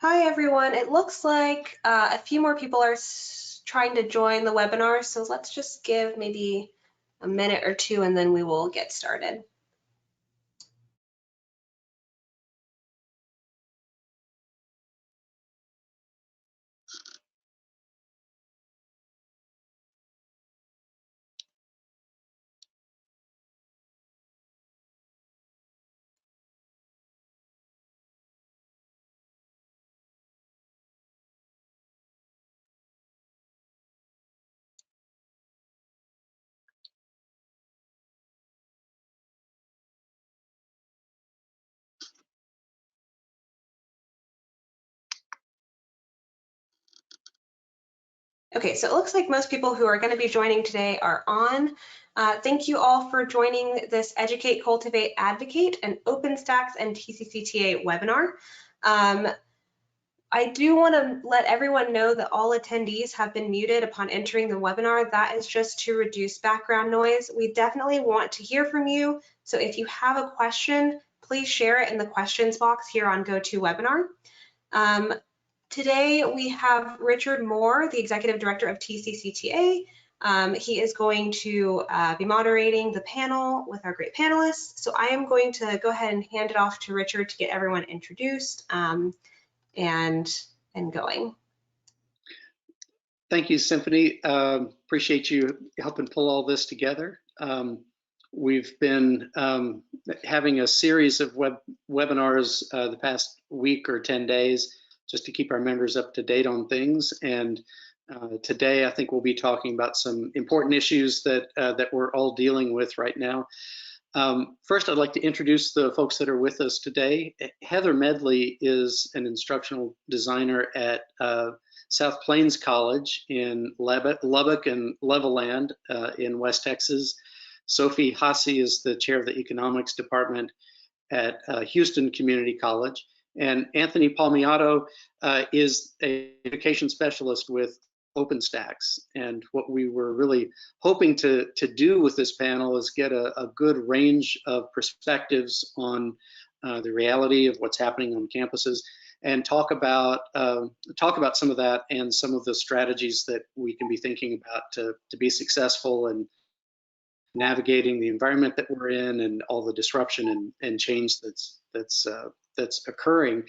Hi, everyone. It looks like a few more people are trying to join the webinar, so let's just give maybe a minute or two and then we will get started. Okay, so it looks like most people who are going to be joining today are on. Thank you all for joining this Educate, Cultivate, Advocate, and OpenStax and TCCTA webinar. I do want to let everyone know that all attendees have been muted upon entering the webinar. That is just to reduce background noise. We definitely want to hear from you. So if you have a question, please share it in the questions box here on GoToWebinar. Today we have Richard Moore, the Executive Director of TCCTA. He is going to be moderating the panel with our great panelists. So I am going to go ahead and hand it off to Richard to get everyone introduced and going. Thank you, Symphony. Appreciate you helping pull all this together. We've been having a series of webinars the past week or 10 days just to keep our members up to date on things. And today, I think we'll be talking about some important issues that, that we're all dealing with right now. First, I'd like to introduce the folks that are with us today. Heather Medley is an instructional designer at South Plains College in Lubbock and Levelland in West Texas. Sophie Haci is the chair of the economics department at Houston Community College. And Anthony Palmiato is an education specialist with OpenStax. And what we were really hoping to do with this panel is get a good range of perspectives on the reality of what's happening on campuses and talk about some of that and some of the strategies that we can be thinking about to be successful in navigating the environment that we're in and all the disruption and change that's occurring.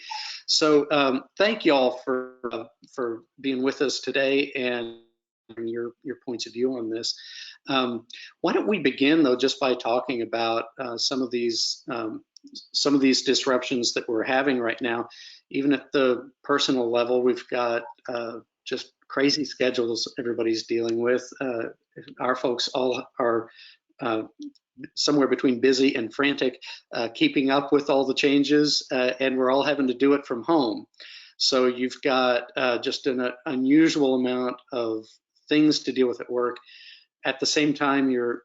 So thank you all for being with us today and your points of view on this. Why don't we begin though just by talking about some of these disruptions that we're having right now. Even at the personal level, we've got just crazy schedules everybody's dealing with. Our folks all are somewhere between busy and frantic, keeping up with all the changes, and we're all having to do it from home. So you've got just an unusual amount of things to deal with at work. At the same time, you're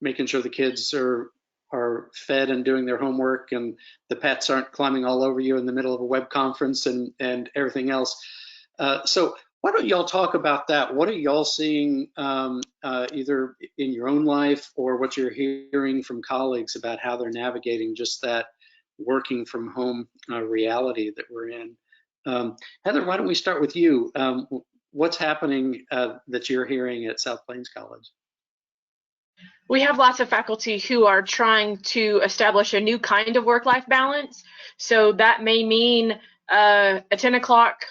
making sure the kids are fed and doing their homework, and the pets aren't climbing all over you in the middle of a web conference and everything else. So why don't y'all talk about that? What are y'all seeing either in your own life or what you're hearing from colleagues about how they're navigating just that working from home reality that we're in? Heather, why don't we start with you? What's happening that you're hearing at South Plains College? We have lots of faculty who are trying to establish a new kind of work-life balance. So that may mean a 10 o'clock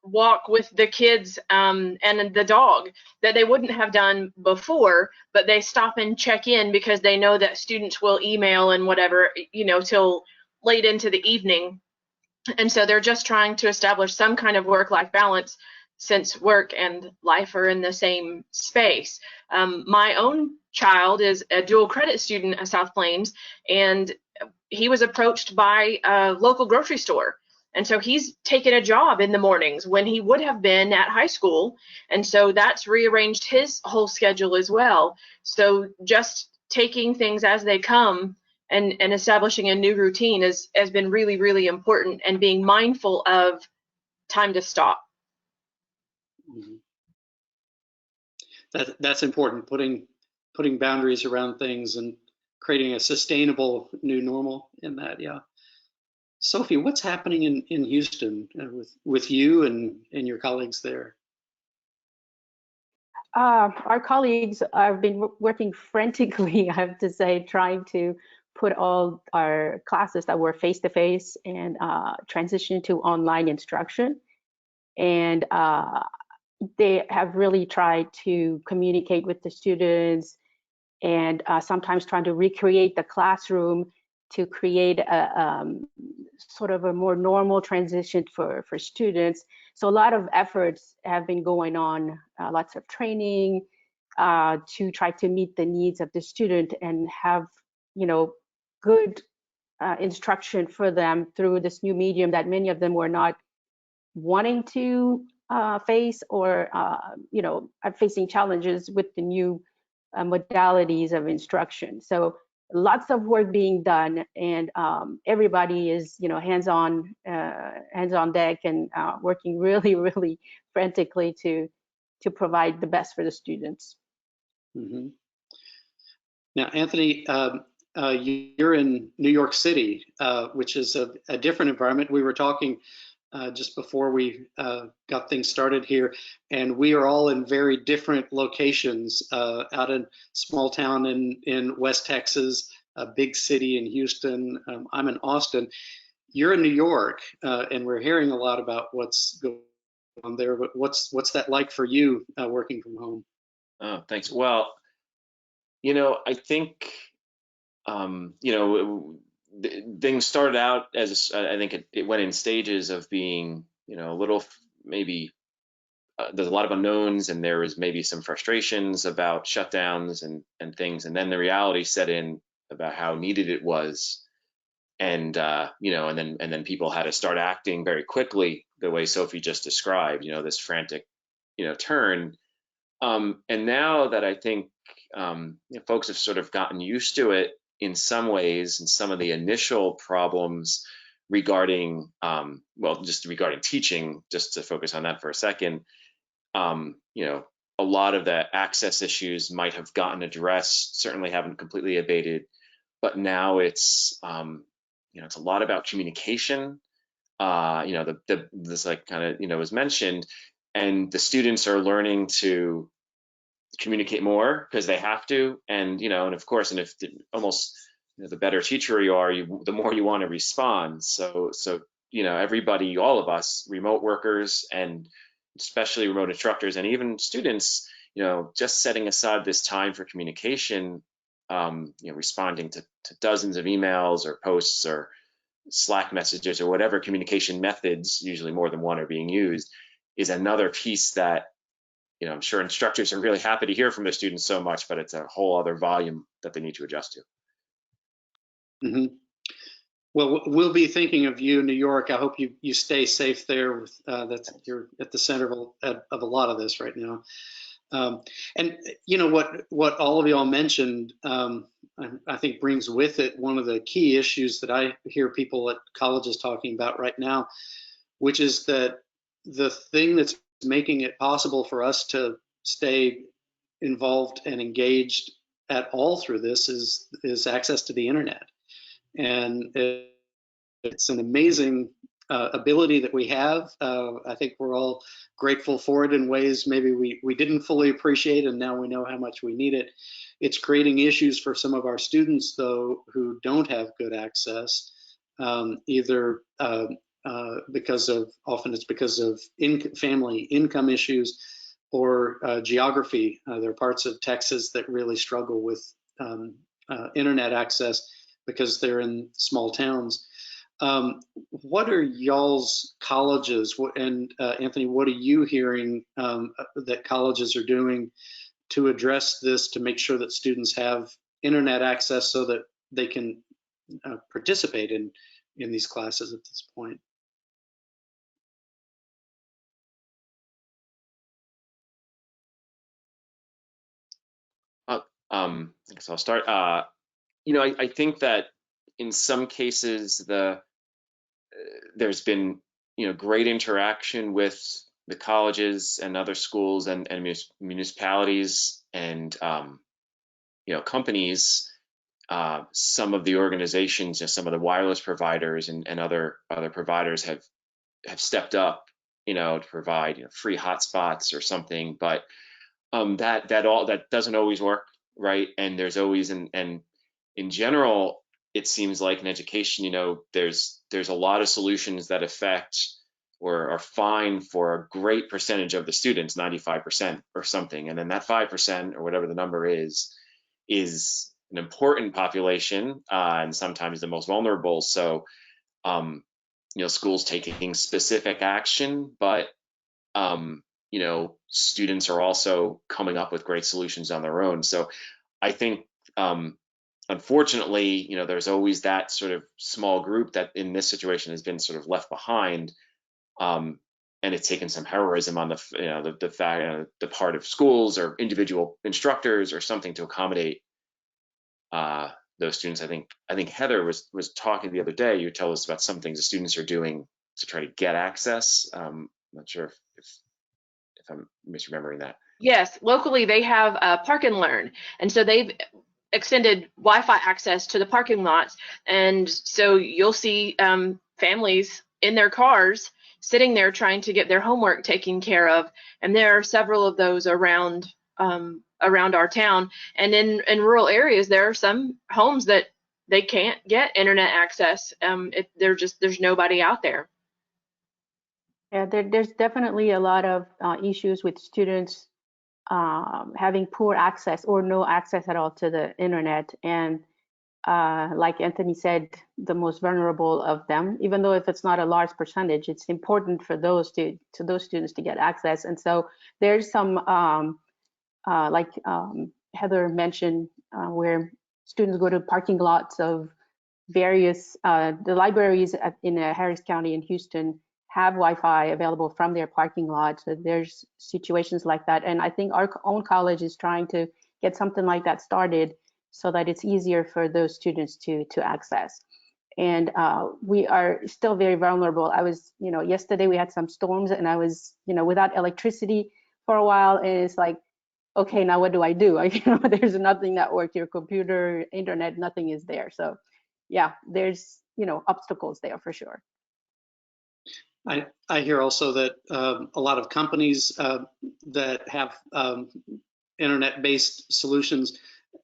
walk with the kids and the dog that they wouldn't have done before, but they stop and check in because they know that students will email and whatever, you know, till late into the evening. And so they're just trying to establish some kind of work-life balance since work and life are in the same space. My own child is a dual credit student at South Plains, and he was approached by a local grocery store. And so he's taken a job in the mornings when he would have been at high school. And so that's rearranged his whole schedule as well. So just taking things as they come and establishing a new routine has been really, really important, and being mindful of time to stop. Mm-hmm. That's important, putting boundaries around things and creating a sustainable new normal in that, yeah. Sophie, what's happening in Houston with you and your colleagues there? Our colleagues have been working frantically, I have to say, trying to put all our classes that were face-to-face and transition to online instruction. And they have really tried to communicate with the students and sometimes trying to recreate the classroom to create a sort of a more normal transition for students. So a lot of efforts have been going on, lots of training to try to meet the needs of the student and have, good instruction for them through this new medium that many of them were not wanting to face or, are facing challenges with the new modalities of instruction. So lots of work being done, and everybody is, hands-on deck and working really, really frantically to provide the best for the students. Mm-hmm. Now, Anthony, you're in New York City, which is a different environment. We were talking just before we got things started here, and we are all in very different locations, out in small town in West Texas, a big city in Houston. I'm in Austin. You're in New York, and we're hearing a lot about what's going on there, but what's that like for you working from home? Oh, thanks. Well, I think, things started out as, I think it went in stages of being, a little, maybe there's a lot of unknowns, and there was maybe some frustrations about shutdowns and things. And then the reality set in about how needed it was. And, and then people had to start acting very quickly, the way Sophie just described, this frantic, turn. And now that I think folks have sort of gotten used to it in some ways, and some of the initial problems regarding, just regarding teaching, just to focus on that for a second, a lot of the access issues might have gotten addressed, certainly haven't completely abated, but now it's, it's a lot about communication. This like kind of, was mentioned, and the students are learning to communicate more because they have to, and and of course, and if almost the better teacher you are, the more you want to respond. So everybody, all of us, remote workers and especially remote instructors and even students, just setting aside this time for communication, responding to dozens of emails or posts or Slack messages or whatever communication methods, usually more than one, are being used, is another piece that I'm sure instructors are really happy to hear from their students so much, but it's a whole other volume that they need to adjust to. Mm-hmm. Well, we'll be thinking of you in New York. I hope you stay safe there. You're at the center of a lot of this right now. And what all of y'all mentioned, I think brings with it one of the key issues that I hear people at colleges talking about right now, which is that the thing that's making it possible for us to stay involved and engaged at all through this is access to the internet. And it's an amazing ability that we have. I think we're all grateful for it in ways maybe we didn't fully appreciate, and now we know how much we need it. It's creating issues for some of our students, though, who don't have good access, either because of family income issues or geography. There are parts of Texas that really struggle with internet access because they're in small towns. What are y'all's colleges, and Anthony, what are you hearing that colleges are doing to address this, to make sure that students have internet access so that they can participate in these classes at this point? I guess I'll start. I think that in some cases there's been great interaction with the colleges and other schools and municipalities and companies some of the organizations, some of the wireless providers and other providers have stepped up, to provide free hotspots or something. But that doesn't always work, right? And there's always and in general, it seems like in education, there's a lot of solutions that affect or are fine for a great percentage of the students, 95% or something, and then that 5% or whatever the number is an important population, and sometimes the most vulnerable. So, schools taking specific action, but students are also coming up with great solutions on their own. So I think, unfortunately, there's always that sort of small group that in this situation has been sort of left behind. And it's taken some heroism on the part of schools or individual instructors or something to accommodate those students. I think Heather was talking the other day. You tell us about some things the students are doing to try to get access. I'm not sure if I'm misremembering that. Yes, locally they have Park and Learn, and so they've extended Wi-Fi access to the parking lots, and so you'll see families in their cars sitting there trying to get their homework taken care of, and there are several of those around our town. And in rural areas, there are some homes that they can't get internet access. There's nobody out there. Yeah, there's definitely a lot of issues with students having poor access or no access at all to the internet. And like Anthony said, the most vulnerable of them, even though if it's not a large percentage, it's important for those students to get access. And so there's some, like Heather mentioned, where students go to parking lots of various, the libraries in Harris County and Houston have Wi-Fi available from their parking lot. So there's situations like that. And I think our own college is trying to get something like that started so that it's easier for those students to access. And we are still very vulnerable. I was, yesterday we had some storms and I was, without electricity for a while. And it's like, okay, now what do I do? There's nothing that works, your computer, internet, nothing is there. So yeah, there's, obstacles there for sure. I hear also that a lot of companies that have internet-based solutions,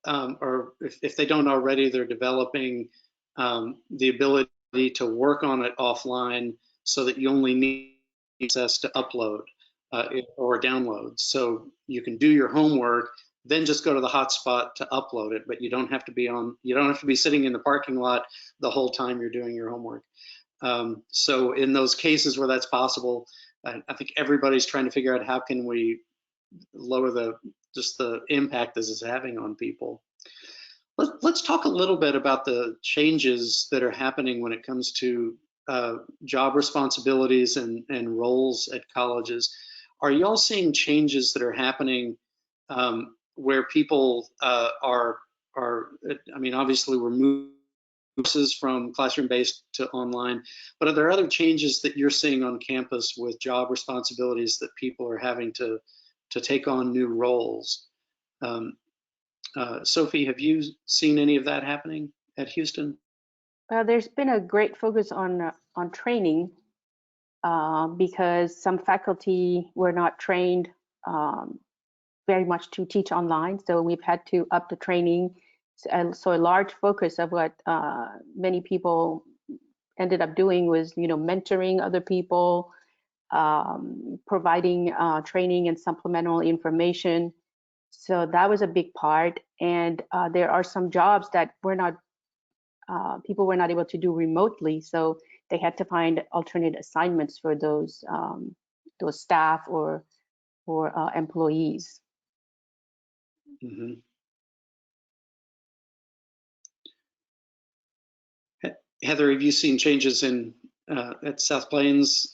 or if they don't already, they're developing the ability to work on it offline so that you only need access to upload or download. So you can do your homework, then just go to the hotspot to upload it, but you don't have to be sitting in the parking lot the whole time you're doing your homework. So in those cases where that's possible, I think everybody's trying to figure out how can we lower the impact this is having on people. Let's talk a little bit about the changes that are happening when it comes to job responsibilities and roles at colleges. Are y'all seeing changes that are happening where people obviously we're moving from classroom-based to online, but are there other changes that you're seeing on campus with job responsibilities that people are having to take on new roles? Sophie, have you seen any of that happening at Houston? There's been a great focus on training because some faculty were not trained very much to teach online, so we've had to up the training. And so a large focus of what many people ended up doing was, mentoring other people, providing training and supplemental information. So that was a big part. And there are some jobs that people were not able to do remotely. So they had to find alternate assignments for those staff or employees. Mm-hmm. Heather, have you seen changes in at South Plains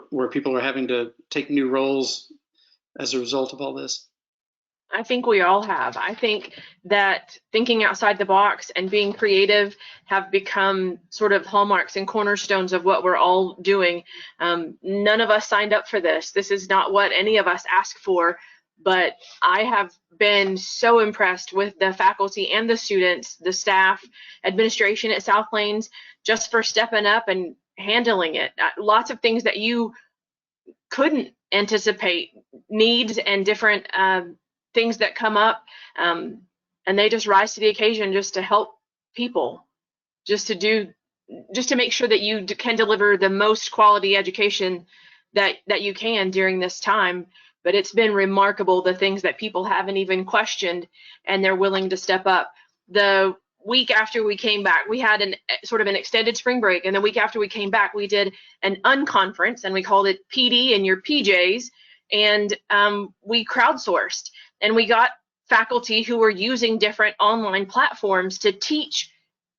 where people are having to take new roles as a result of all this? I think we all have. I think that thinking outside the box and being creative have become sort of hallmarks and cornerstones of what we're all doing. None of us signed up for this. This is not what any of us asked for, but I have been so impressed with the faculty and the students, the staff, administration at South Plains, just for stepping up and handling it. Lots of things that you couldn't anticipate, needs and different things that come up, and they just rise to the occasion just to help people, just to make sure that you can deliver the most quality education that you can during this time. But it's been remarkable, the things that people haven't even questioned, and they're willing to step up. The week after we came back, we had an sort of an extended spring break, and the week after we came back, we did an unconference, and we called it PD in your PJs, and we crowdsourced, and we got faculty who were using different online platforms to teach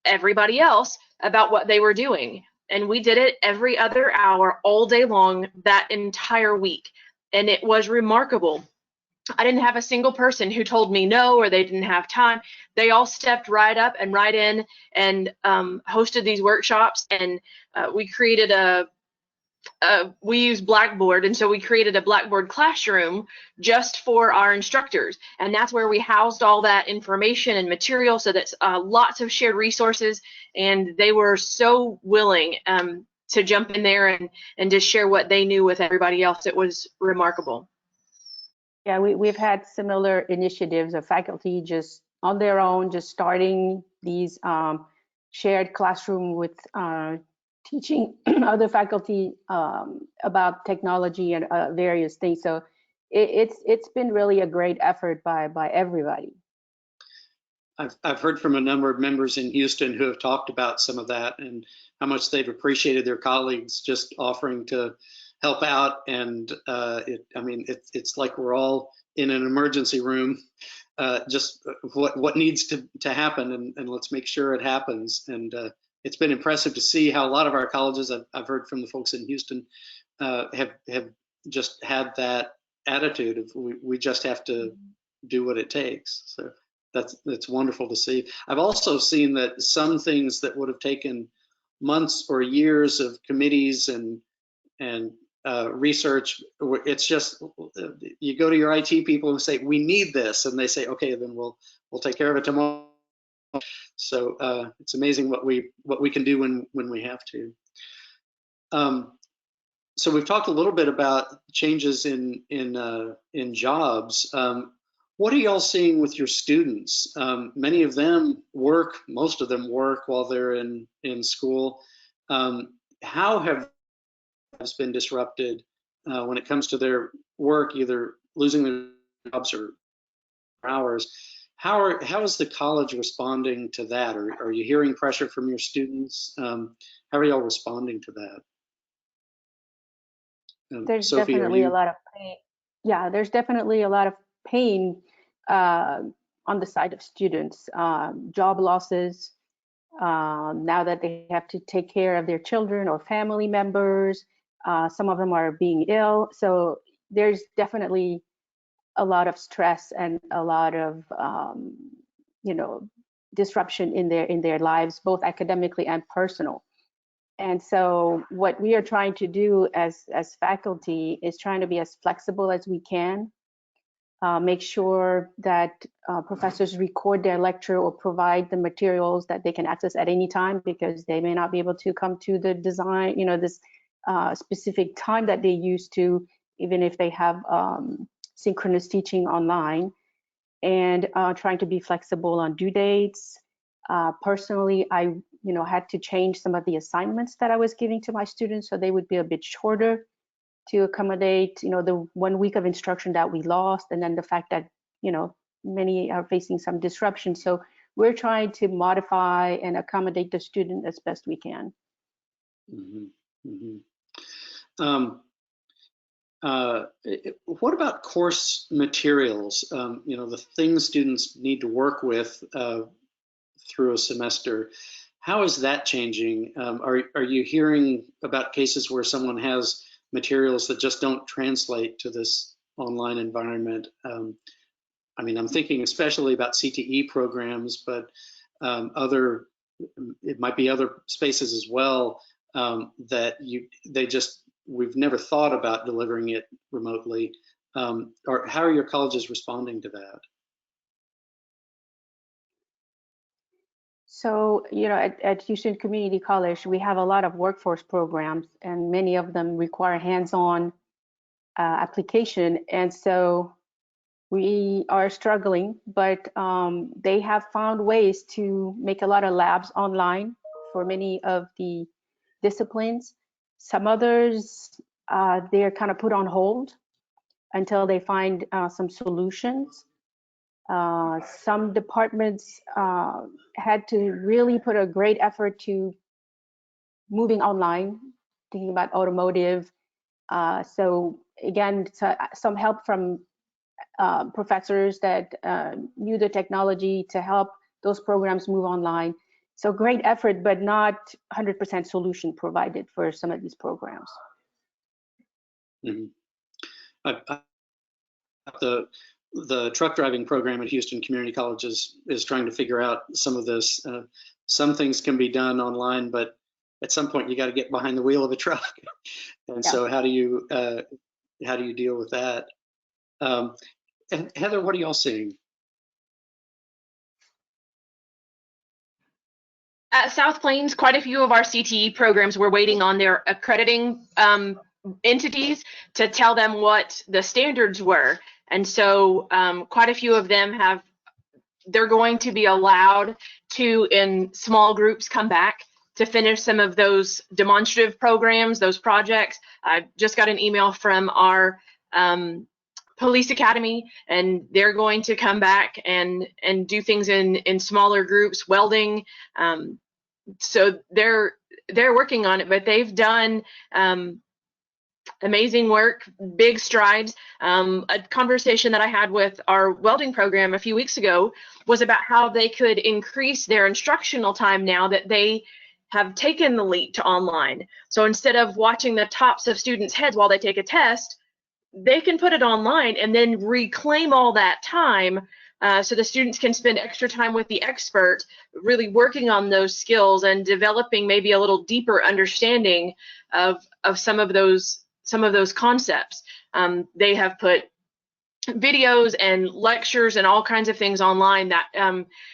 everybody else about what they were doing. And we did it every other hour all day long that entire week, and it was remarkable. I didn't have a single person who told me no or they didn't have time. They all stepped right up and right in and hosted these workshops, and we created we use Blackboard, and so we created a Blackboard classroom just for our instructors, and that's where we housed all that information and material, so that's lots of shared resources, and they were so willing to jump in there and just share what they knew with everybody else. It was remarkable. Yeah, we've had similar initiatives of faculty just on their own, just starting these shared classroom with teaching other faculty about technology and various things. So it's been really a great effort by everybody. I've heard from a number of members in Houston who have talked about some of that and how much they've appreciated their colleagues just offering to help out. And it's like we're all in an emergency room, just what needs to happen, and let's make sure it happens. And it's been impressive to see how a lot of our colleges, I've heard from the folks in Houston, have just had that attitude of we just have to do what it takes. So that's wonderful to see. I've also seen that some things that would have taken months or years of committees and research, it's just you go to your IT people and say we need this, and they say okay, then we'll take care of it tomorrow. So it's amazing what we can do when we have to. So we've talked a little bit about changes in jobs. What are y'all seeing with your students? Many of them work, most of them work while they're in school. How have has been disrupted when it comes to their work, either losing their jobs or hours? How is the college responding to that? Are you hearing pressure from your students? How are y'all responding to that? There's Sophie, definitely a lot of pain. Yeah, there's definitely a lot of pain on the side of students. Job losses, now that they have to take care of their children or family members. Some of them are being ill. So there's definitely a lot of stress and a lot of disruption in their lives, both academically and personal. And so what we are trying to do as faculty is trying to be as flexible as we can, make sure that professors record their lecture or provide the materials that they can access at any time, because they may not be able to come to the design, this specific time that they used to, even if they have synchronous teaching online, and trying to be flexible on due dates. Personally, I had to change some of the assignments that I was giving to my students so they would be a bit shorter to accommodate the 1 week of instruction that we lost, and then the fact that many are facing some disruption. So we're trying to modify and accommodate the student as best we can. Mm-hmm. Mm-hmm. What about course materials? The things students need to work with through a semester. How is that changing? Are you hearing about cases where someone has materials that just don't translate to this online environment? I'm thinking especially about CTE programs, but it might be other spaces as well that we've never thought about delivering it remotely. or how are your colleges responding to that? So, at Houston Community College, we have a lot of workforce programs, and many of them require hands-on application. And so we are struggling, but they have found ways to make a lot of labs online for many of the disciplines. Some others, they're kind of put on hold until they find some solutions. Some departments had to really put a great effort to moving online, thinking about automotive. So again, some help from professors that knew the technology to help those programs move online. So great effort, but not 100% solution provided for some of these programs. Mm-hmm. The truck driving program at Houston Community College is trying to figure out some of this. Some things can be done online, but at some point you got to get behind the wheel of a truck. And Yeah. so how do you deal with that? And Heather, what are y'all seeing? At South Plains, quite a few of our CTE programs were waiting on their accrediting entities to tell them what the standards were. And so quite a few of them they're going to be allowed to, in small groups, come back to finish some of those demonstrative programs, those projects. I just got an email from our police academy, and they're going to come back and do things in smaller groups, welding. So they're working on it, but they've done amazing work, big strides. A conversation that I had with our welding program a few weeks ago was about how they could increase their instructional time now that they have taken the leap to online. So instead of watching the tops of students' heads while they take a test, they can put it online and then reclaim all that time so the students can spend extra time with the expert, really working on those skills and developing maybe a little deeper understanding of some of those concepts. They have put videos and lectures and all kinds of things online that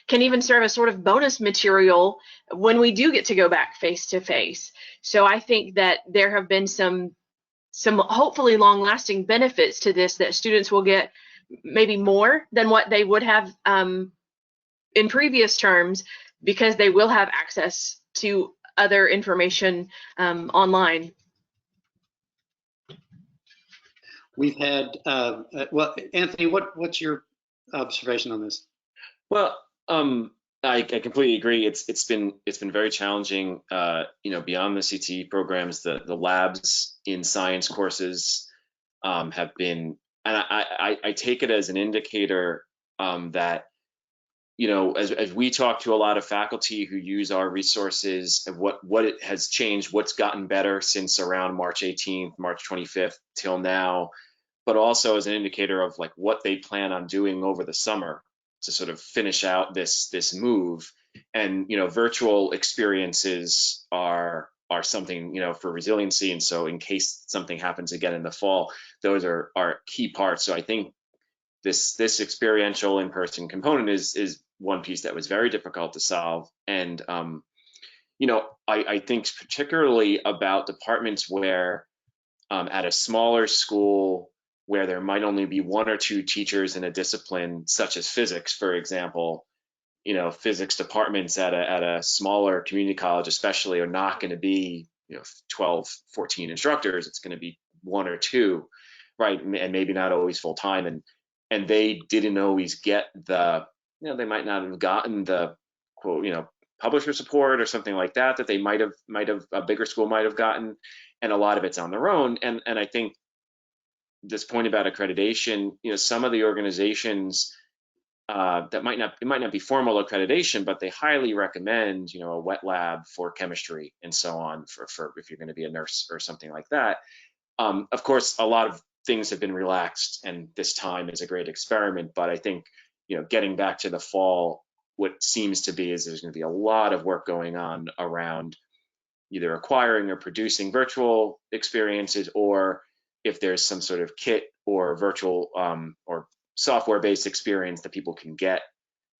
can even serve as sort of bonus material when we do get to go back face to face. So I think that there have been some hopefully long-lasting benefits to this, that students will get maybe more than what they would have in previous terms, because they will have access to other information online. We've had, well, Anthony, what's your observation on this? Well, I completely agree. It's been very challenging. Beyond the CTE programs, the labs in science courses have been, and I take it as an indicator that, as we talk to a lot of faculty who use our resources, and what it has changed, what's gotten better since around March 18th, March 25th till now, but also as an indicator of like what they plan on doing over the summer to sort of finish out this move. And virtual experiences are something for resiliency, and so in case something happens again in the fall, those are key parts. So I think this experiential in-person component is one piece that was very difficult to solve. And I think particularly about departments where at a smaller school where there might only be one or two teachers in a discipline, such as physics, for example, physics departments at a smaller community college especially are not going to be 12, 14 instructors. It's going to be one or two, right? And maybe not always full time. And they didn't always get they might not have gotten the quote, publisher support or something like that they might have a bigger school might have gotten. And a lot of it's on their own. And I think this point about accreditation, some of the organizations that might not be formal accreditation, but they highly recommend, a wet lab for chemistry and so on for if you're going to be a nurse or something like that. Of course, a lot of things have been relaxed, and this time is a great experiment. But I think, getting back to the fall, what seems to be is there's going to be a lot of work going on around either acquiring or producing virtual experiences, or if there's some sort of kit or virtual or software-based experience that people can get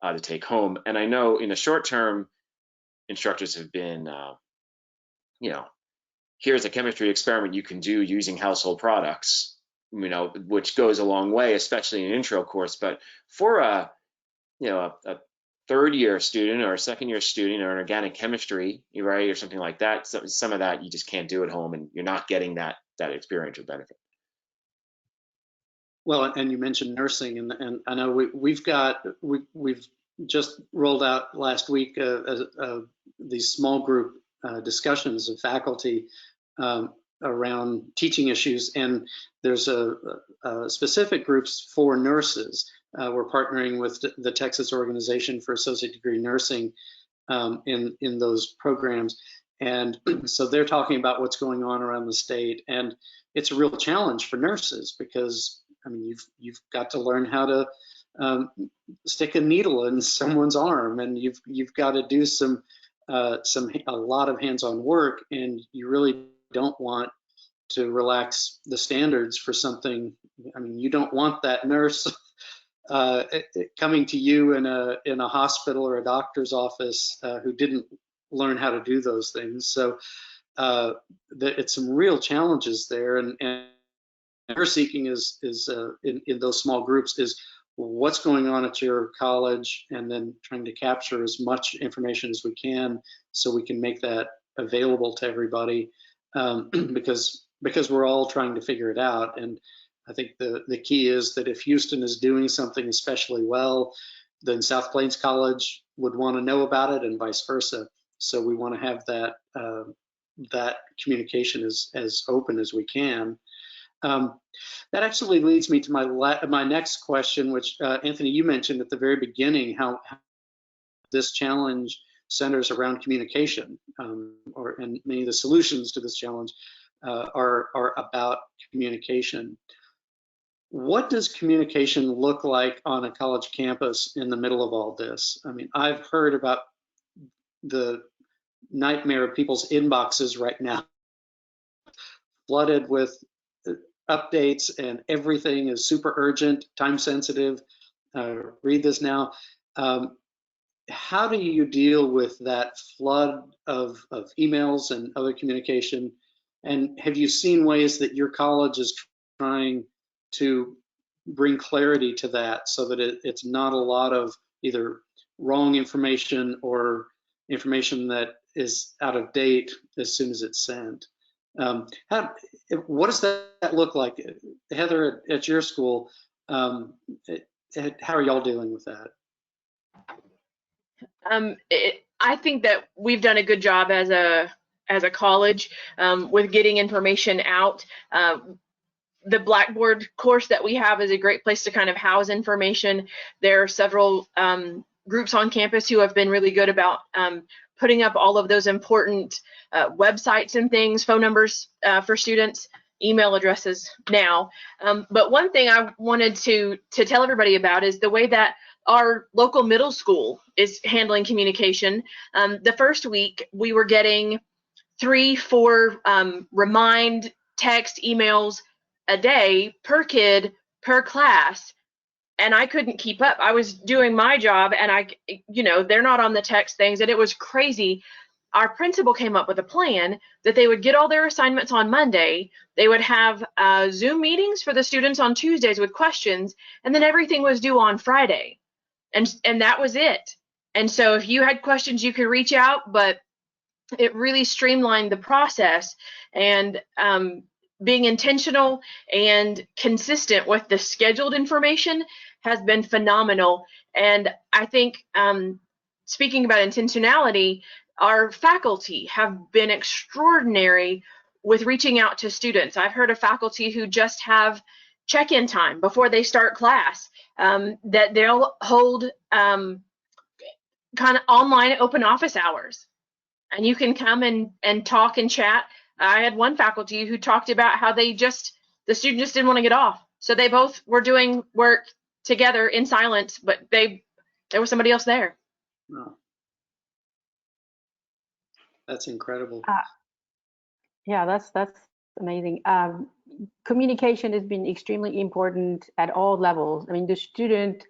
to take home. And I know in the short term, instructors have been, you know, here's a chemistry experiment you can do using household products, you know, which goes a long way, especially in an intro course. But for a, you know, a third-year student or a second-year student or an organic chemistry, right, or something like that, some of that you just can't do at home, and you're not getting that experiential benefit. Well, and you mentioned nursing, and I know we've just rolled out last week these small group discussions of faculty around teaching issues, and there's a specific groups for nurses. We're partnering with the Texas Organization for Associate Degree Nursing in those programs, and so they're talking about what's going on around the state, and it's a real challenge for nurses because, I mean, you've got to learn how to stick a needle in someone's arm, and you've got to do a lot of hands-on work, and you really don't want to relax the standards for something. I mean, you don't want that nurse coming to you in a hospital or a doctor's office who didn't learn how to do those things. So it's some real challenges there, and we're seeking is in those small groups is what's going on at your college, and then trying to capture as much information as we can so we can make that available to everybody, because we're all trying to figure it out. And I think the key is that if Houston is doing something especially well, then South Plains College would want to know about it, and vice versa. So we want to have that communication as open as we can. That actually leads me to my next question, which Anthony, you mentioned at the very beginning how this challenge centers around communication, and many of the solutions to this challenge are about communication. What does communication look like on a college campus in the middle of all this? I mean, I've heard about the nightmare of people's inboxes right now, flooded with updates, and everything is super urgent, time sensitive. Read this now. How do you deal with that flood of emails and other communication? And have you seen ways that your college is trying to bring clarity to that so that it's not a lot of either wrong information or information that is out of date as soon as it's sent? What does that look like? Heather, at your school, how are y'all dealing with that? I think that we've done a good job as a college with getting information out. The Blackboard course that we have is a great place to kind of house information. There are several groups on campus who have been really good about putting up all of those important websites and things, phone numbers for students, email addresses now. But one thing I wanted to tell everybody about is the way that our local middle school is handling communication. The first week we were getting 3-4 remind text emails a day per kid per class, and I couldn't keep up. I was doing my job, and they're not on the text things, and it was crazy. Our principal came up with a plan that they would get all their assignments on Monday. They would have Zoom meetings for the students on Tuesdays with questions, and then everything was due on Friday. And that was it. And so if you had questions, you could reach out, but it really streamlined the process. And being intentional and consistent with the scheduled information has been phenomenal. And I think, speaking about intentionality, our faculty have been extraordinary with reaching out to students. I've heard of faculty who just have check-in time before they start class, that they'll hold kind of online open office hours, and you can come and talk and chat. I had one faculty who talked about how the student just didn't want to get off. So they both were doing work together in silence, but there was somebody else there. Oh. That's incredible. Yeah, that's amazing. communication has been extremely important at all levels. I mean, the student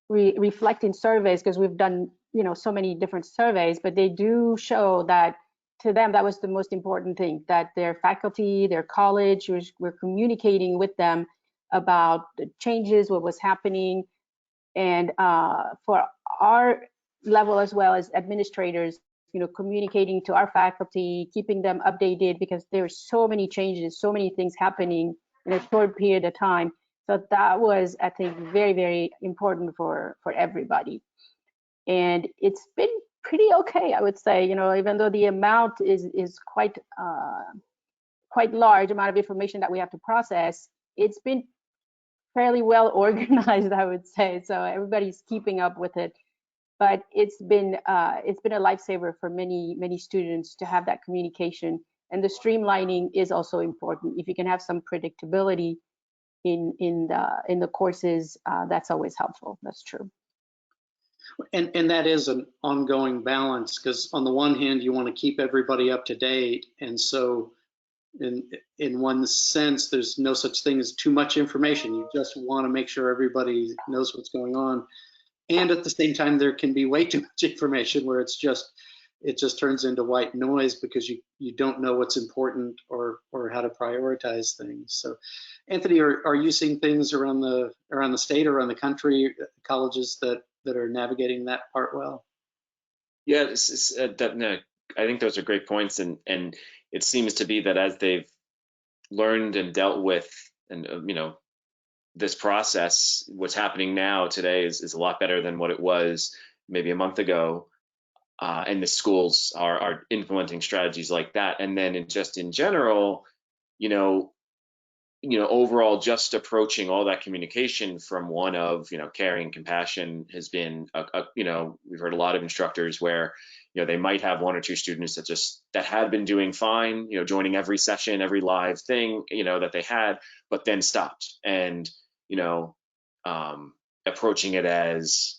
reflecting surveys, because we've done, you know, so many different surveys, but they do show that to them that was the most important thing, that their faculty, their college were communicating with them about the changes, what was happening. And for our level as well as administrators, you know, communicating to our faculty, keeping them updated, because there were so many changes, so many things happening in a short period of time. So that was, I think, very, very important for everybody. And it's been pretty okay, I would say, you know, even though the amount is quite large amount of information that we have to process, it's been fairly well organized, I would say. So everybody's keeping up with it. But it's been a lifesaver for many students to have that communication. And the streamlining is also important. If you can have some predictability in the courses, that's always helpful. That's true. And that is an ongoing balance, because on the one hand, you want to keep everybody up to date. And so in one sense, there's no such thing as too much information. You just want to make sure everybody knows what's going on. And at the same time, there can be way too much information where it just turns into white noise, because you don't know what's important or how to prioritize things. So, Anthony, are you seeing things around the state or around the country, colleges that are navigating that part well? Yeah, no, I think those are great points, and it seems to be that as they've learned and dealt with, and you know, this process, what's happening now today is a lot better than what it was maybe a month ago, and the schools are implementing strategies like that. And then just in general, you know, overall, just approaching all that communication from one of, you know, caring and compassion has been, you know, we've heard a lot of instructors where, you know, they might have one or two students that had been doing fine, you know, joining every session, every live thing, you know, that they had, but then stopped. And, you know, approaching it as,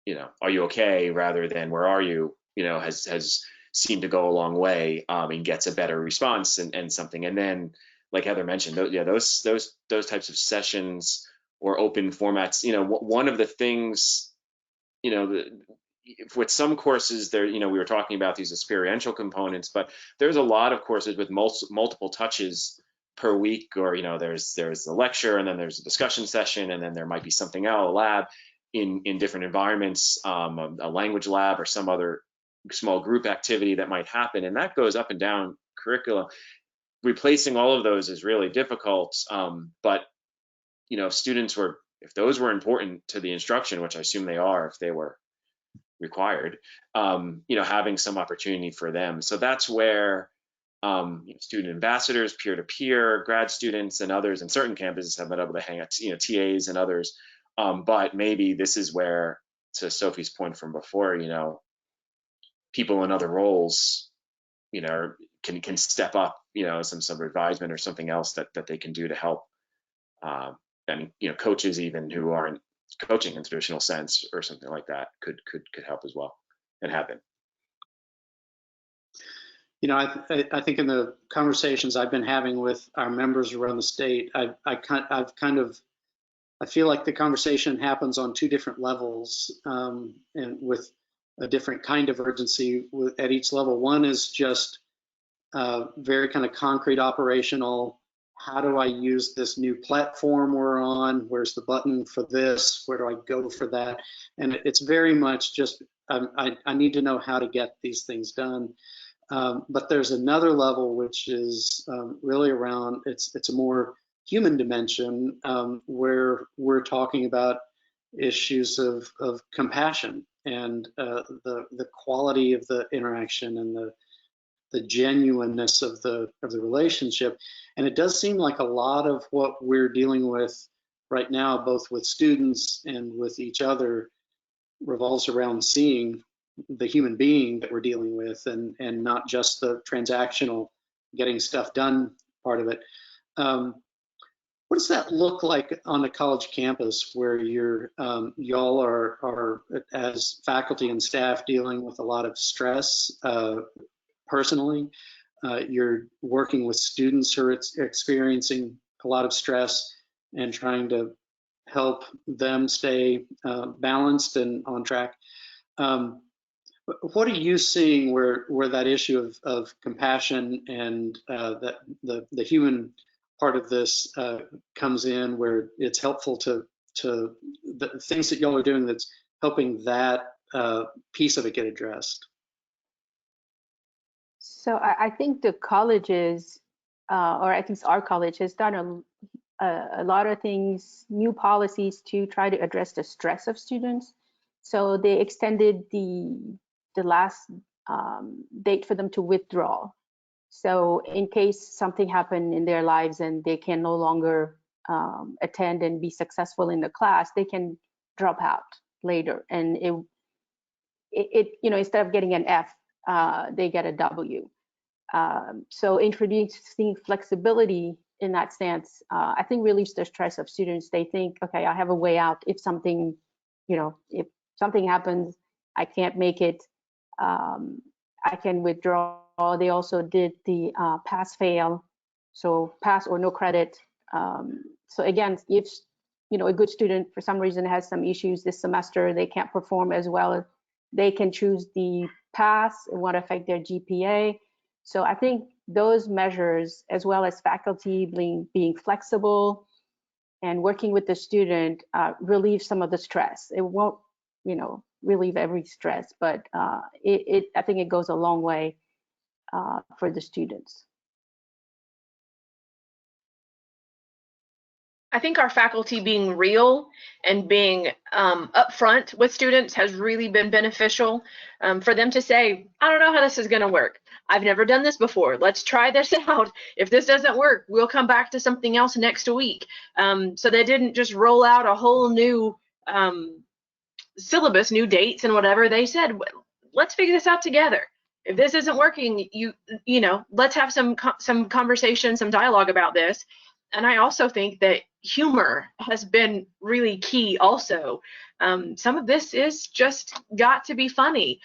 you know, are you okay, rather than where are you, you know, has seemed to go a long way, and gets a better response and something. And then, like Heather mentioned, those types of sessions or open formats, you know, one of the things, you know, with some courses there, you know, we were talking about these experiential components, but there's a lot of courses with multiple touches per week, or, you know, there's the lecture, and then there's a discussion session, and then there might be something else, a lab in different environments, a language lab or some other small group activity that might happen, and that goes up and down curriculum. Replacing all of those is really difficult, but, you know, if those were important to the instruction, which I assume they are if they were required, you know, having some opportunity for them. So that's where, you know, student ambassadors, peer-to-peer, grad students, and others in certain campuses have been able to hang out, you know, TAs and others. But maybe this is where, to Sophie's point from before, you know, people in other roles, you know, can step up, you know, some advisement or something else that they can do to help. And, you know, coaches even who aren't coaching in traditional sense or something like that could help as well, and have been. You know, I think in the conversations I've been having with our members around the state, I feel like the conversation happens on two different levels, and with a different kind of urgency at each level. One is just very kind of concrete operational. How do I use this new platform we're on? Where's the button for this? Where do I go for that? And it's very much just, I need to know how to get these things done. But there's another level, which is really around, it's a more human dimension, where we're talking about issues of compassion and the quality of the interaction and the genuineness of the relationship. And it does seem like a lot of what we're dealing with right now, both with students and with each other, revolves around seeing the human being that we're dealing with, and not just the transactional getting stuff done part of it. What does that look like on a college campus where y'all are as faculty and staff dealing with a lot of stress personally? you're working with students who are experiencing a lot of stress and trying to help them stay balanced and on track. What are you seeing where that issue of compassion and that the human part of this comes in, where it's helpful to the things that y'all are doing that's helping that piece of it get addressed? So I think the colleges, or at least our college, has done a lot of things, new policies to try to address the stress of students. So they extended the last date for them to withdraw. So in case something happened in their lives and they can no longer attend and be successful in the class, they can drop out later. And it you know, instead of getting an F, they get a W. So introducing flexibility in that stance, I think relieves the stress of students. They think, okay, I have a way out if something, you know, if something happens, I can't make it, I can withdraw. They also did the pass fail, so pass or no credit. So again, if you know, a good student for some reason has some issues this semester, they can't perform as well, they can choose the pass. It won't affect their GPA. So I think those measures, as well as faculty being flexible and working with the student, relieve some of the stress. It won't, you know, relieve every stress, but I think it goes a long way for the students. I think our faculty being real and being upfront with students has really been beneficial. For them to say, I don't know how this is going to work. I've never done this before. Let's try this out. If this doesn't work, we'll come back to something else next week. So they didn't just roll out a whole new syllabus, new dates and whatever. They said, let's figure this out together. If this isn't working, you know, let's have some conversation, some dialogue about this. And I also think that humor has been really key also. Some of this is just got to be funny.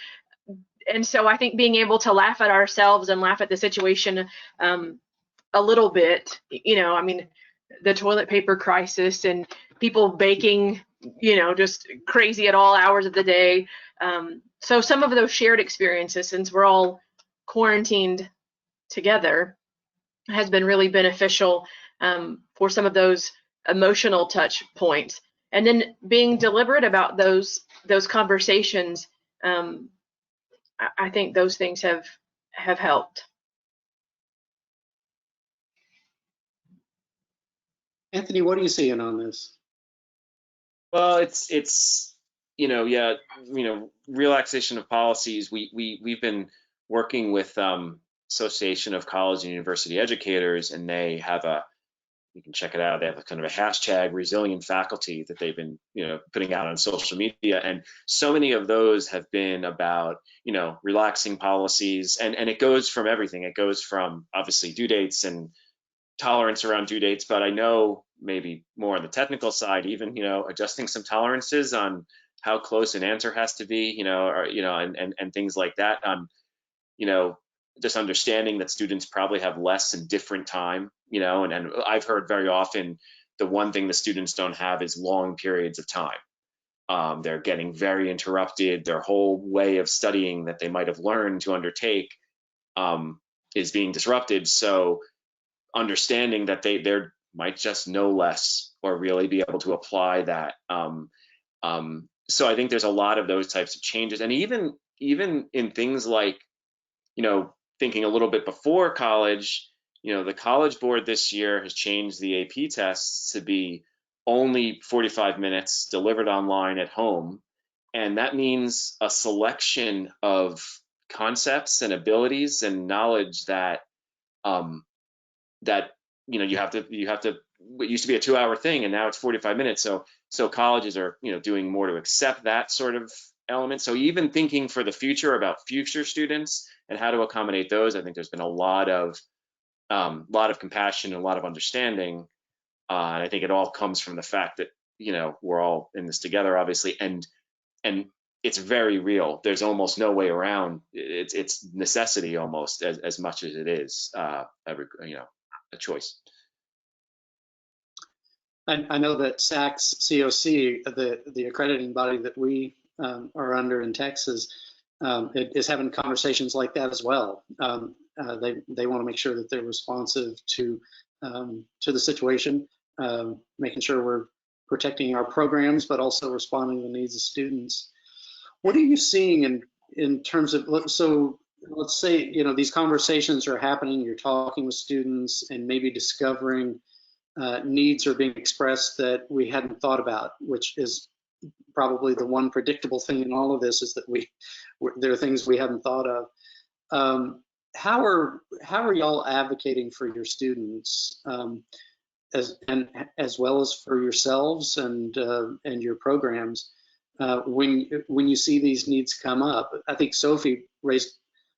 And so I think being able to laugh at ourselves and laugh at the situation a little bit, you know, I mean, the toilet paper crisis and people baking, you know, just crazy at all hours of the day. So some of those shared experiences, since we're all quarantined together, has been really beneficial for some of those emotional touch points. And then being deliberate about those conversations, I think those things have helped. Anthony, what are you seeing on this? Well, it's you know, yeah, you know, relaxation of policies. We've been working with Association of College and University Educators, and they have you can check it out. They have a kind of a hashtag resilient faculty that they've been, you know, putting out on social media. And so many of those have been about, you know, relaxing policies. And it goes from everything. It goes from obviously due dates and tolerance around due dates, but I know maybe more on the technical side, even, you know, adjusting some tolerances on how close an answer has to be, you know, or, you know, and things like that. You know, just understanding that students probably have less and different time, you know, and I've heard very often the one thing the students don't have is long periods of time. They're getting very interrupted. Their whole way of studying that they might have learned to undertake is being disrupted. So understanding that they might just know less or really be able to apply that. So I think there's a lot of those types of changes. And even in things like, you know, thinking a little bit before college, you know, the College Board this year has changed the AP tests to be only 45 minutes delivered online at home. And that means a selection of concepts and abilities and knowledge that that, you know, you have to it used to be a 2-hour thing and now it's 45 minutes. So colleges are, you know, doing more to accept that sort of element. So even thinking for the future about future students and how to accommodate those, I think there's been a lot of compassion and a lot of understanding. And I think it all comes from the fact that, you know, we're all in this together, obviously, and it's very real. There's almost no way around. It's necessity almost as much as it is a choice. I know that SACS COC, the accrediting body that we are under in Texas, is having conversations like that as well. They want to make sure that they're responsive to the situation, making sure we're protecting our programs, but also responding to the needs of students. What are you seeing in terms of, so let's say, these conversations are happening, you're talking with students and maybe discovering needs are being expressed that we hadn't thought about, which is probably the one predictable thing in all of this, is that there are things we hadn't thought of. How are y'all advocating for your students, as well as for yourselves and your programs when you see these needs come up? I think Sophie raised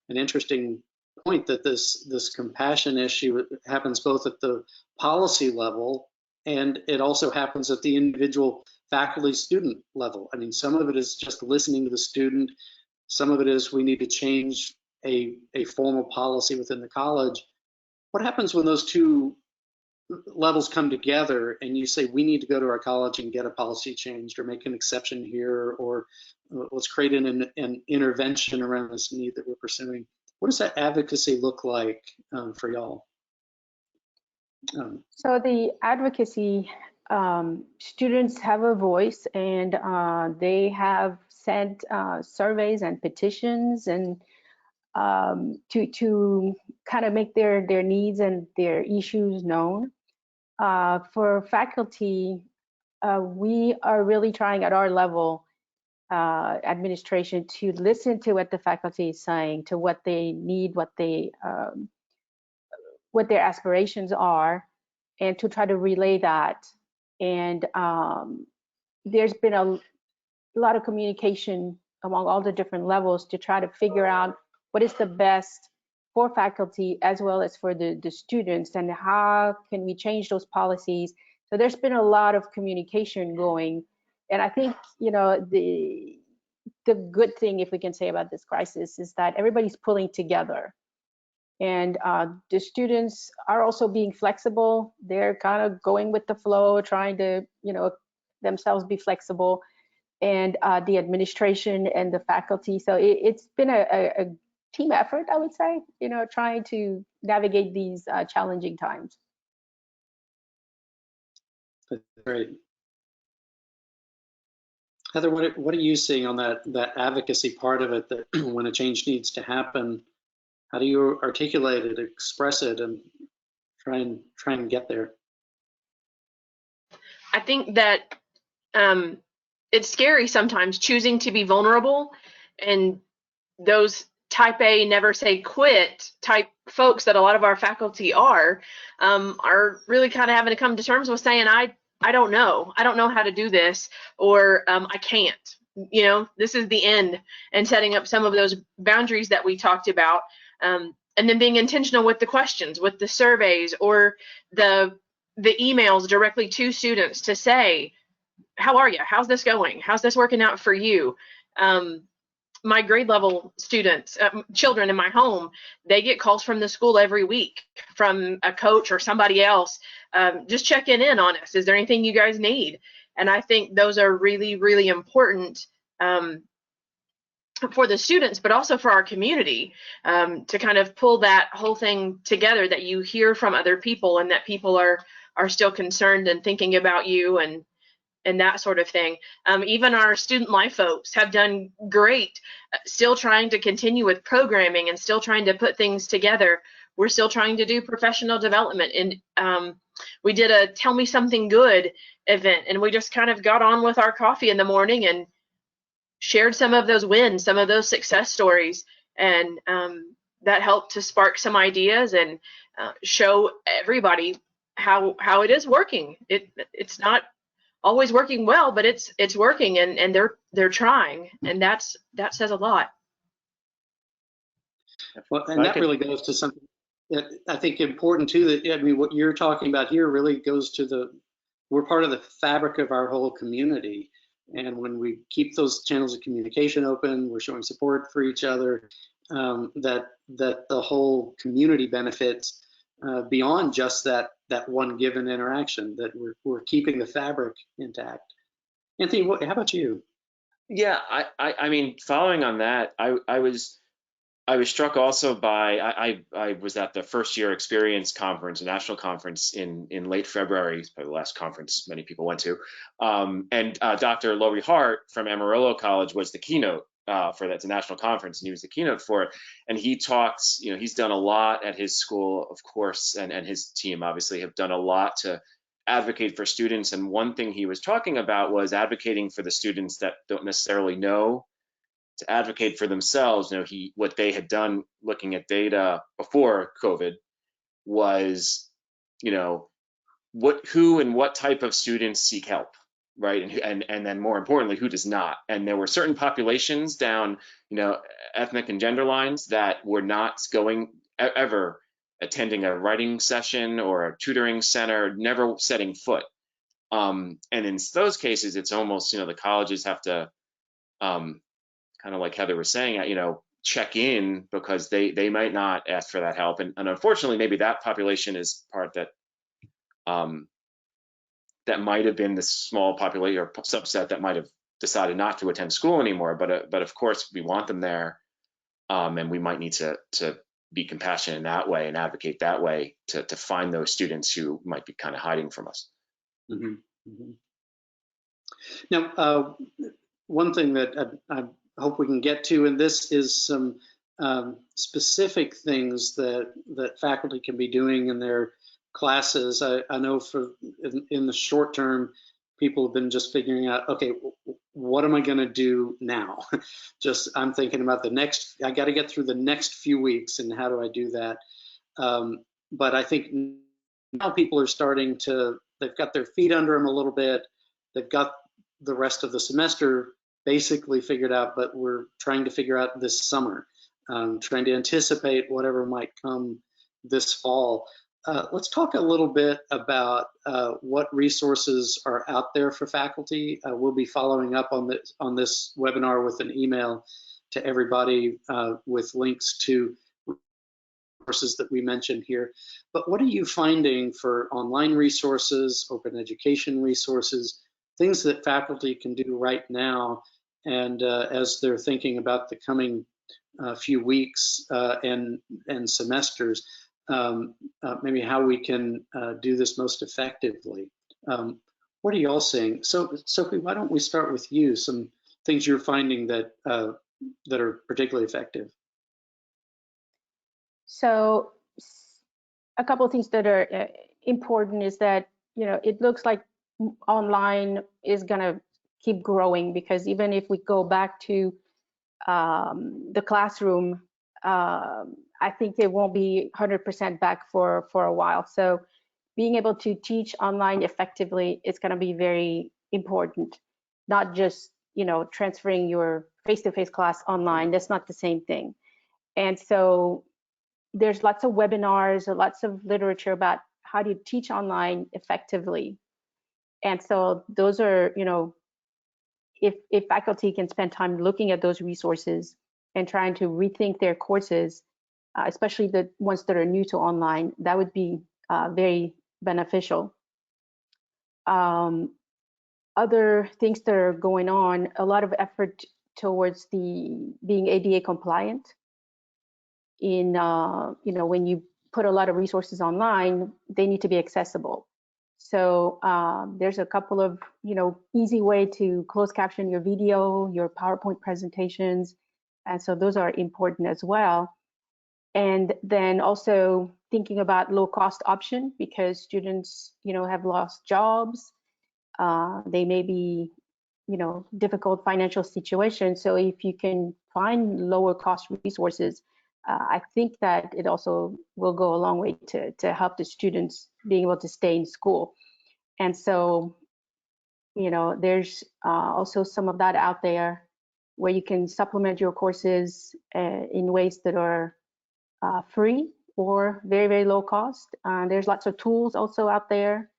an interesting point that this compassion issue happens both at the policy level and it also happens at the individual faculty student level. I mean, some of it is just listening to the student. Some of it is we need to change a formal policy within the college. What happens when those two levels come together and you say we need to go to our college and get a policy changed or make an exception here, or let's create an intervention around this need that we're pursuing? What does that advocacy look like for y'all? So the advocacy, students have a voice, and they have sent surveys and petitions and to kind of make their needs and their issues known. For faculty, we are really trying at our level, administration, to listen to what the faculty is saying, to what they need, what their aspirations are, and to try to relay that. And there's been a lot of communication among all the different levels to try to figure out what is the best for faculty as well as for the students, and how can we change those policies. So there's been a lot of communication going, and I think the good thing, if we can say, about this crisis is that everybody's pulling together, and the students are also being flexible. They're kind of going with the flow, trying to themselves be flexible, and the administration and the faculty. So it's been a team effort, I would say, trying to navigate these challenging times. That's great. Heather, what are you seeing on that advocacy part of it, that when a change needs to happen, how do you articulate it, express it, and try and get there? I think that it's scary sometimes choosing to be vulnerable, and those type A, never say quit type folks that a lot of our faculty are really kind of having to come to terms with saying, I don't know how to do this, or I can't, this is the end, and setting up some of those boundaries that we talked about, and then being intentional with the questions, with the surveys, or the emails directly to students to say, how are you? How's this going? How's this working out for you? My grade level students, children in my home, they get calls from the school every week from a coach or somebody else, just checking in on us. Is there anything you guys need? And I think those are really, really important for the students, but also for our community, to kind of pull that whole thing together, that you hear from other people and that people are still concerned and thinking about you, and that sort of thing. Even our student life folks have done great, still trying to continue with programming and still trying to put things together. We're still trying to do professional development. And we did a Tell Me Something Good event, and we just kind of got on with our coffee in the morning and shared some of those wins, some of those success stories. And that helped to spark some ideas and show everybody how it is working. It's not always working well, but it's working, and they're trying, and that says a lot. Well, and that really goes to something that I think important too. That, I mean, what you're talking about here really goes to we're part of the fabric of our whole community. And when we keep those channels of communication open, we're showing support for each other, that the whole community benefits beyond just that one given interaction, that we're keeping the fabric intact. Anthony, how about you? Yeah, I mean, following on that, I was struck also by I was at the first year experience conference, a national conference in late February, probably the last conference many people went to, and Dr. Laurie Hart from Amarillo College was the keynote for that national conference, and he was the keynote for it. And he talks, you know, he's done a lot at his school, of course, and his team obviously have done a lot to advocate for students. And one thing he was talking about was advocating for the students that don't necessarily know to advocate for themselves. You know, what they had done looking at data before COVID was, you know, who and what type of students seek help, right? And then more importantly, who does not. And there were certain populations down, you know, ethnic and gender lines that were not going ever attending a writing session or a tutoring center, never setting foot. And in those cases, it's almost, you know, the colleges have to, kind of like Heather was saying, you know, check in, because they might not ask for that help. And unfortunately, maybe that population is part that that might have been the small population or subset that might have decided not to attend school anymore. But of course, we want them there, and we might need to be compassionate in that way and advocate that way to find those students who might be kind of hiding from us. Mm-hmm. Mm-hmm. Now, one thing that I hope we can get to, and this is some specific things that faculty can be doing in their classes. I know in the short term, people have been just figuring out, okay, what am I going to do now? I'm thinking about I got to get through the next few weeks, and how do I do that? But I think now people are starting to, they've got their feet under them a little bit. They've got the rest of the semester basically figured out, but we're trying to figure out this summer, trying to anticipate whatever might come this fall. Let's talk a little bit about what resources are out there for faculty. We'll be following up on this webinar with an email to everybody with links to resources that we mentioned here. But what are you finding for online resources, open education resources, things that faculty can do right now, and as they're thinking about the coming few weeks and semesters, maybe how we can do this most effectively. What are you all seeing? So, Sophie, why don't we start with you? Some things you're finding that that are particularly effective. So, a couple of things that are important is that, you know, it looks like online is going to keep growing, because even if we go back to the classroom, I think it won't be 100% back for a while. So being able to teach online effectively is going to be very important. Not just, you know, transferring your face-to-face class online. That's not the same thing. And so there's lots of webinars or lots of literature about how to teach online effectively. And so those are, you know, if faculty can spend time looking at those resources and trying to rethink their courses, especially the ones that are new to online, that would be very beneficial. Other things that are going on, a lot of effort towards being ADA compliant. In you know, when you put a lot of resources online, they need to be accessible. So there's a couple of, you know, easy way to close caption your video, your PowerPoint presentations, and so those are important as well. And then also thinking about low cost option, because students, you know, have lost jobs. They may be, you know, difficult financial situations. So if you can find lower cost resources, I think that it also will go a long way to help the students being able to stay in school. And so, you know, there's also some of that out there where you can supplement your courses in ways that are free or very, very low cost. There's lots of tools also out there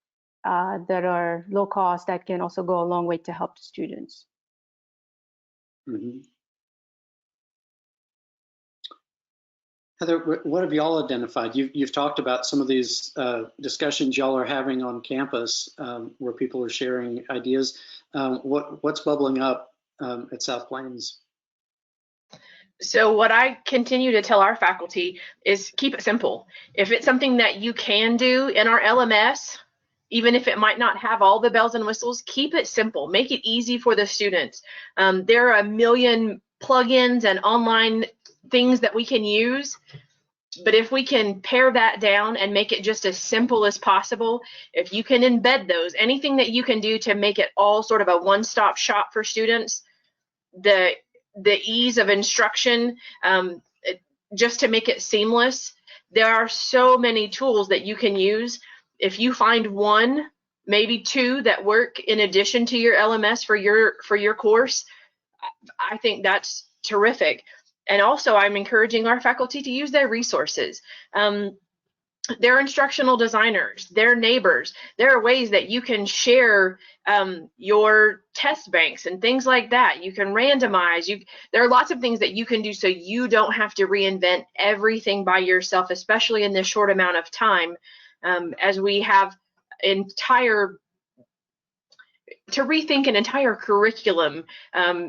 that are low cost that can also go a long way to help the students. Mm-hmm. Heather, what have y'all identified? You've talked about some of these discussions y'all are having on campus where people are sharing ideas. What's bubbling up at South Plains? So what I continue to tell our faculty is keep it simple. If it's something that you can do in our LMS, even if it might not have all the bells and whistles, keep it simple. Make it easy for the students. There are a million plugins and online things that we can use, but if we can pare that down and make it just as simple as possible, if you can embed those, anything that you can do to make it all sort of a one-stop shop for students, the ease of instruction, just to make it seamless. There are so many tools that you can use. If you find one, maybe two that work in addition to your LMS for your course, I think that's terrific. And also, I'm encouraging our faculty to use their resources. They're instructional designers, they're neighbors. There are ways that you can share your test banks and things like that. You can randomize. There are lots of things that you can do so you don't have to reinvent everything by yourself, especially in this short amount of time, as we have to rethink an entire curriculum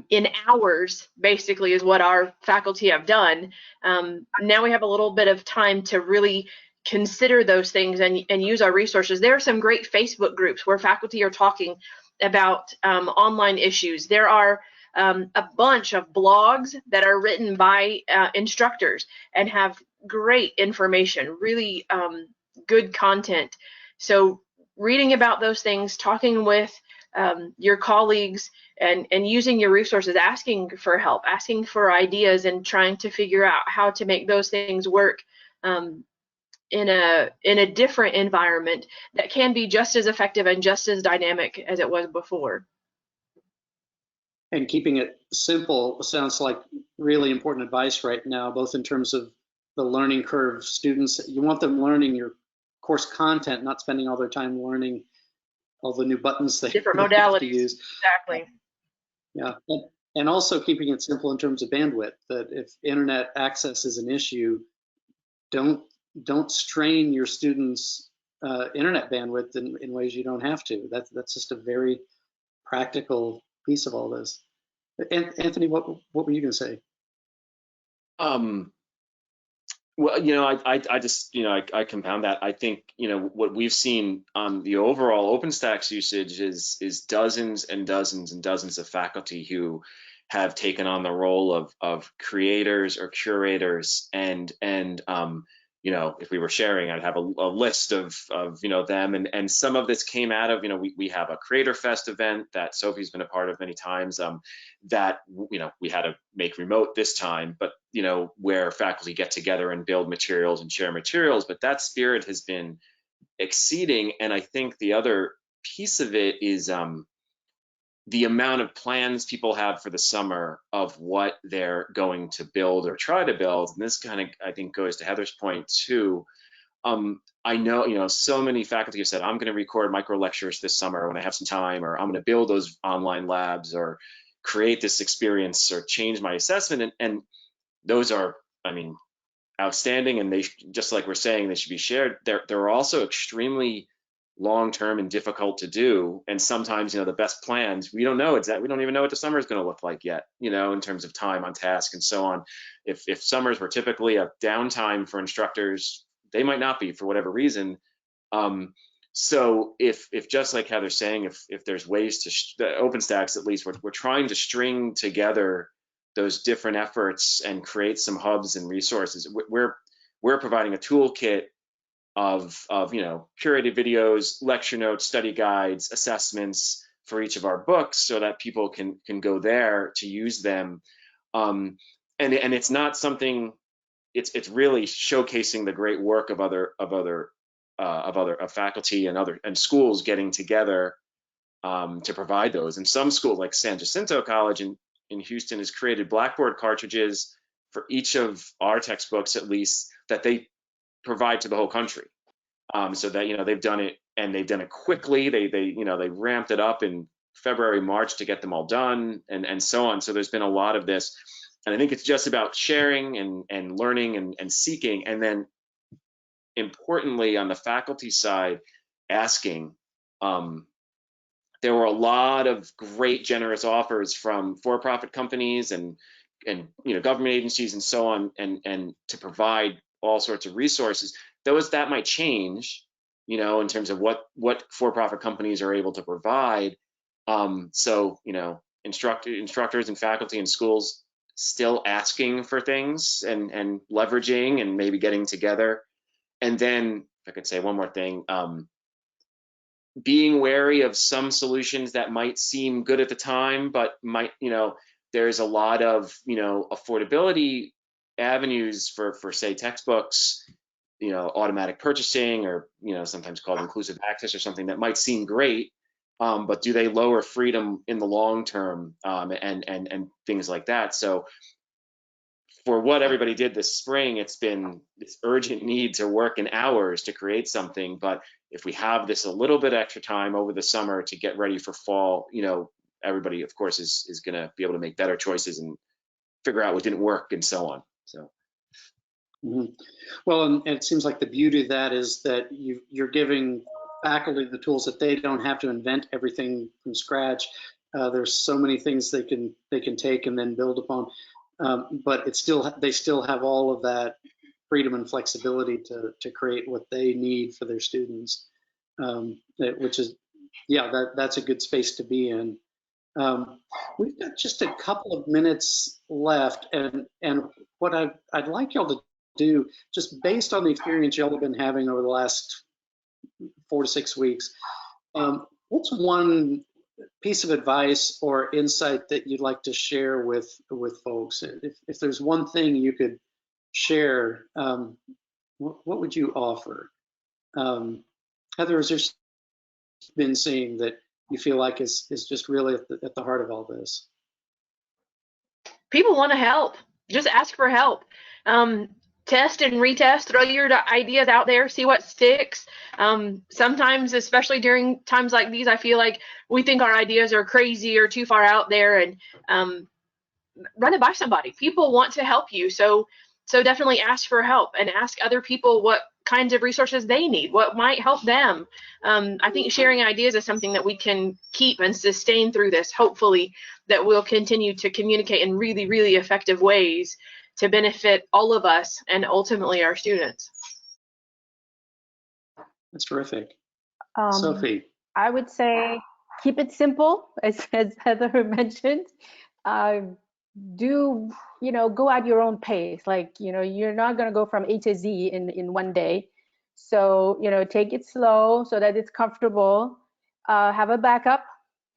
in hours, basically, is what our faculty have done. Now we have a little bit of time to really consider those things and use our resources. There are some great Facebook groups where faculty are talking about online issues. There are a bunch of blogs that are written by instructors and have great information, really good content. So reading about those things, talking with your colleagues, and using your resources, asking for help, asking for ideas, and trying to figure out how to make those things work in a different environment that can be just as effective and just as dynamic as it was before. And keeping it simple sounds like really important advice right now, both in terms of the learning curve students. You want them learning your course content, not spending all their time learning all the new buttons they Different have modalities. to use. Exactly. Yeah, and also keeping it simple in terms of bandwidth, that if internet access is an issue, don't strain your students' internet bandwidth in ways you don't have to. That's just a very practical piece of all this. Anthony, what were you going to say? Well, I just, I compound that. I think, what we've seen on the overall OpenStax usage is dozens and dozens and dozens of faculty who have taken on the role of creators or curators, and if we were sharing, I'd have a list of them, and some of this came out of, we have a Creator Fest event that Sophie's been a part of many times, that we had to make remote this time, but where faculty get together and build materials and share materials. But that spirit has been exceeding, and I think the other piece of it is the amount of plans people have for the summer of what they're going to build or try to build. And this kind of, I think, goes to Heather's point too. I know, so many faculty have said, I'm going to record micro lectures this summer when I have some time, or I'm going to build those online labs, or create this experience, or change my assessment. And those are, outstanding. And they, just like we're saying, they should be shared. They're also extremely long-term and difficult to do. And sometimes, the best plans, we don't know exactly, we don't even know what the summer is going to look like yet, in terms of time on task and so on. If summers were typically a downtime for instructors, they might not be for whatever reason. So if just like Heather's saying, if there's ways to, OpenStax at least, we're trying to string together those different efforts and create some hubs and resources. We're providing a toolkit of curated videos, lecture notes, study guides, assessments for each of our books, so that people can go there to use them. And it's not something. It's really showcasing the great work of other faculty and schools getting together to provide those. And some schools, like San Jacinto College in Houston, has created Blackboard cartridges for each of our textbooks, at least, that they provide to the whole country. So that they've done it and they've done it quickly. They ramped it up in February, March to get them all done, and so on. So there's been a lot of this, and I think it's just about sharing and learning and seeking, and then importantly on the faculty side, asking. There were a lot of great, generous offers from for-profit companies and government agencies and so on, and to provide all sorts of resources. That might change, in terms of what for-profit companies are able to provide. So instructors and faculty in schools still asking for things and leveraging and maybe getting together. And then, if I could say one more thing, being wary of some solutions that might seem good at the time, but might, there's a lot of, affordability avenues for say textbooks, automatic purchasing, or, sometimes called inclusive access or something that might seem great, but do they lower freedom in the long term, and things like that. So for what everybody did this spring, it's been this urgent need to work in hours to create something. But if we have this a little bit extra time over the summer to get ready for fall, everybody, of course, is going to be able to make better choices and figure out what didn't work and so on. So. Mm-hmm. Well, and it seems like the beauty of that is that you're giving faculty the tools that they don't have to invent everything from scratch. There's so many things they can take and then build upon. But they still have all of that freedom and flexibility to create what they need for their students, which is, that's a good space to be in. We've got just a couple of minutes left, and what I'd like y'all to do, just based on the experience y'all have been having over the last 4 to 6 weeks, what's one piece of advice or insight that you'd like to share with folks? If there's one thing you could share, what would you offer? Heather, has there been seeing that you feel like is just really at the heart of all this? People want to help. Just ask for help. Test and retest, throw your ideas out there, see what sticks. Sometimes, especially during times like these, I feel like we think our ideas are crazy or too far out there, and run it by somebody. People want to help you, so definitely ask for help and ask other people what kinds of resources they need, what might help them. I think sharing ideas is something that we can keep and sustain through this. Hopefully that we'll continue to communicate in really, really effective ways to benefit all of us and ultimately our students. That's terrific. Sophie? I would say keep it simple, as Heather mentioned. Go at your own pace. Like, you're not going to go from A to Z in one day. So, take it slow so that it's comfortable. Have a backup.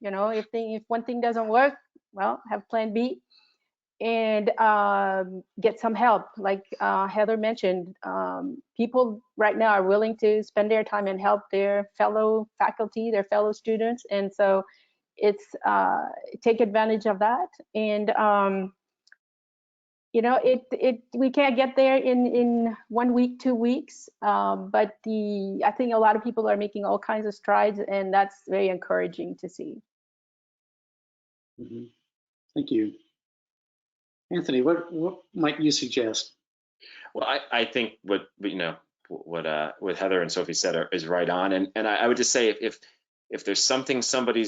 If one thing doesn't work, well, have plan B. And get some help. Like Heather mentioned, people right now are willing to spend their time and help their fellow faculty, their fellow students. And so it's take advantage of that. And we can't get there in 1 week, 2 weeks, but I think a lot of people are making all kinds of strides, and that's very encouraging to see. Mm-hmm. Thank you. Anthony, what might you suggest? Well, I think what Heather and Sophie said is right on, and I would just say if there's something somebody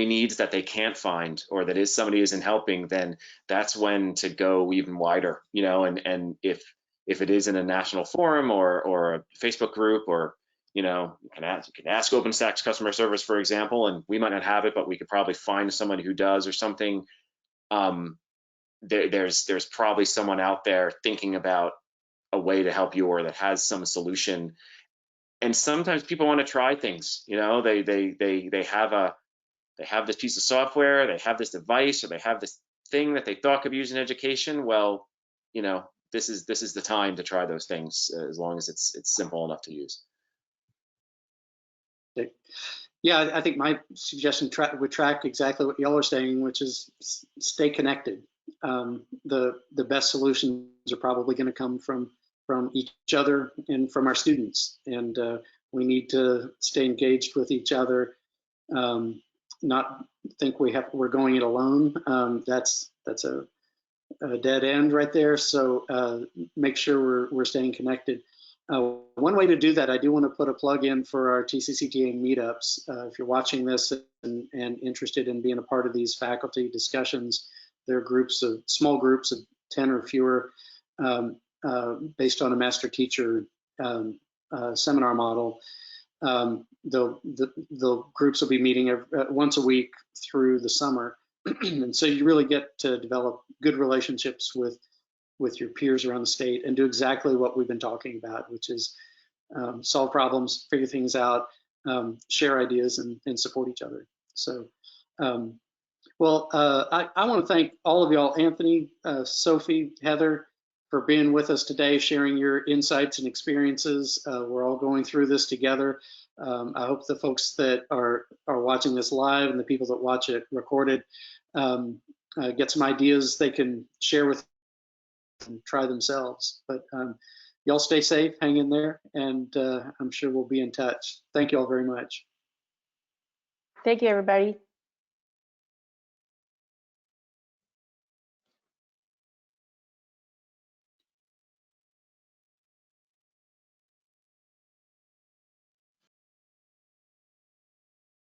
needs that they can't find, or that somebody isn't helping, then that's when to go even wider, and if it is in a national forum or a Facebook group, or you can ask OpenStax customer service, for example, and we might not have it, but we could probably find somebody who does or something. There's probably someone out there thinking about a way to help you, or that has some solution. And sometimes people want to try things. They have this piece of software, they have this device, or they have this thing that they thought could be used in education. Well, this is the time to try those things, as long as it's simple enough to use. Yeah, I think my suggestion would track exactly what y'all are saying, which is stay connected. The best solutions are probably going to come from each other and from our students, and We need to stay engaged with each other, not think we're going it alone. That's a dead end right there. So make sure we're staying connected. One way to do that, I do want to put a plug in for our TCCTA meetups. If you're watching this and interested in being a part of these faculty discussions, there are small groups of 10 or fewer based on a master teacher seminar model. The groups will be meeting once a week through the summer. And so you really get to develop good relationships with your peers around the state and do exactly what we've been talking about, which is solve problems, figure things out, share ideas, and support each other. So, I want to thank all of y'all, Anthony, Sophie, Heather, for being with us today, sharing your insights and experiences. We're all going through this together. I hope the folks that are watching this live and the people that watch it recorded get some ideas they can share with and try themselves. But y'all stay safe, hang in there, and I'm sure we'll be in touch. Thank you all very much. Thank you, everybody.